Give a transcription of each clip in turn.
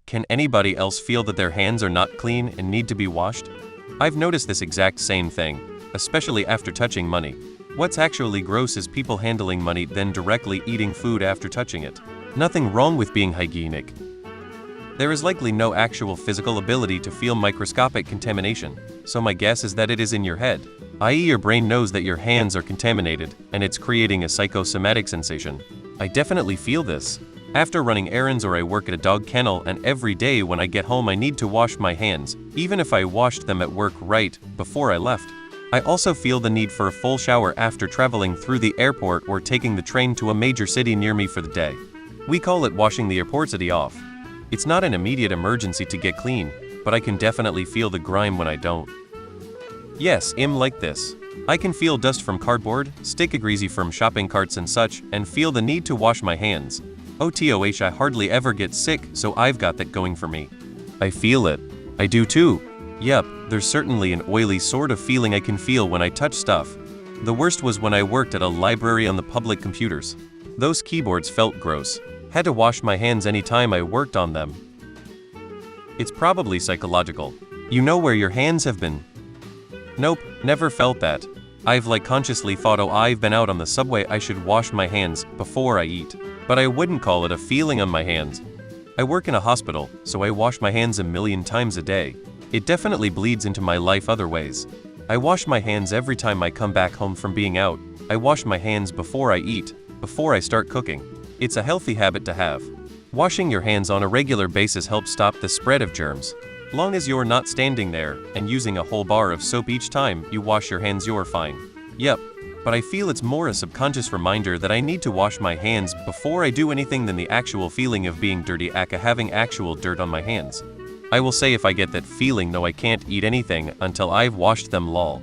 Can anybody else feel that their hands are not clean and need to be washed? I've noticed this exact same thing, especially after touching money. What's actually gross is people handling money then directly eating food after touching it. Nothing wrong with being hygienic. There is likely no actual physical ability to feel microscopic contamination, so my guess is that it is in your head, i.e. your brain knows that your hands are contaminated, and it's creating a psychosomatic sensation. I definitely feel this. After running errands or I work at a dog kennel, and every day when I get home I need to wash my hands, even if I washed them at work right before I left. I also feel the need for a full shower after traveling through the airport or taking the train to a major city near me for the day. We call it washing the airportity off. It's not an immediate emergency to get clean, but I can definitely feel the grime when I don't. Yes, I'm like this. I can feel dust from cardboard, stick greasy from shopping carts and such, and feel the need to wash my hands. OTOH, I hardly ever get sick, so I've got that going for me. I feel it. I do too. Yep, there's certainly an oily sort of feeling I can feel when I touch stuff. The worst was when I worked at a library on the public computers. Those keyboards felt gross. Had to wash my hands anytime I worked on them. It's probably psychological. You know where your hands have been. Nope, never felt that. I've consciously thought, oh, I've been out on the subway, I should wash my hands before I eat. But I wouldn't call it a feeling on my hands. I work in a hospital, so I wash my hands a million times a day. It definitely bleeds into my life other ways. I wash my hands every time I come back home from being out. I wash my hands before I eat, before I start cooking. It's a healthy habit to have. Washing your hands on a regular basis helps stop the spread of germs. Long as you're not standing there and using a whole bar of soap each time you wash your hands, you're fine. Yep. But I feel it's more a subconscious reminder that I need to wash my hands before I do anything than the actual feeling of being dirty, aka having actual dirt on my hands. I will say if I get that feeling, no, I can't eat anything until I've washed them, lol.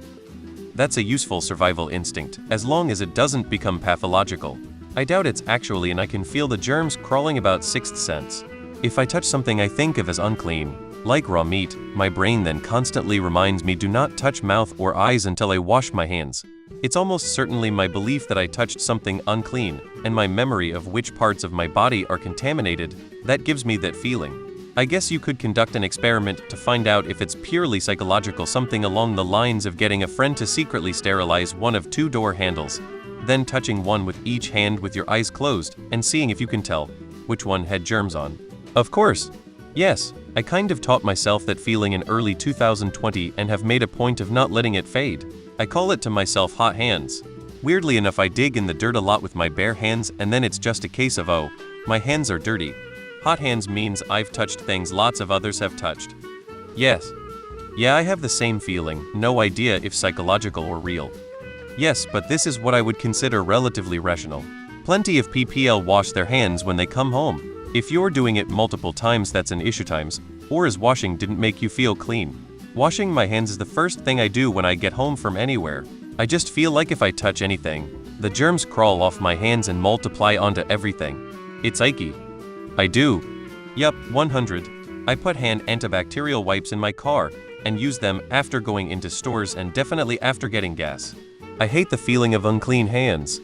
That's a useful survival instinct, as long as it doesn't become pathological. I doubt it's actually, and I can feel the germs crawling about sixth sense. If I touch something I think of as unclean, like raw meat, my brain then constantly reminds me do not touch mouth or eyes until I wash my hands. It's almost certainly my belief that I touched something unclean, and my memory of which parts of my body are contaminated, that gives me that feeling. I guess you could conduct an experiment to find out if it's purely psychological, something along the lines of getting a friend to secretly sterilize one of 2 door handles, then touching one with each hand with your eyes closed, and seeing if you can tell which one had germs on. Of course. Yes, I kind of taught myself that feeling in early 2020 and have made a point of not letting it fade. I call it to myself hot hands. Weirdly enough, I dig in the dirt a lot with my bare hands, and then it's just a case of, oh, my hands are dirty. Hot hands means I've touched things lots of others have touched. Yes. Yeah, I have the same feeling, no idea if psychological or real. Yes, but this is what I would consider relatively rational. Plenty of PPL wash their hands when they come home. If you're doing it multiple times, that's an issue times, or as washing didn't make you feel clean. Washing my hands is the first thing I do when I get home from anywhere. I just feel like if I touch anything, the germs crawl off my hands and multiply onto everything. It's icky. I do. Yup, 100. I put hand antibacterial wipes in my car and use them after going into stores and definitely after getting gas. I hate the feeling of unclean hands.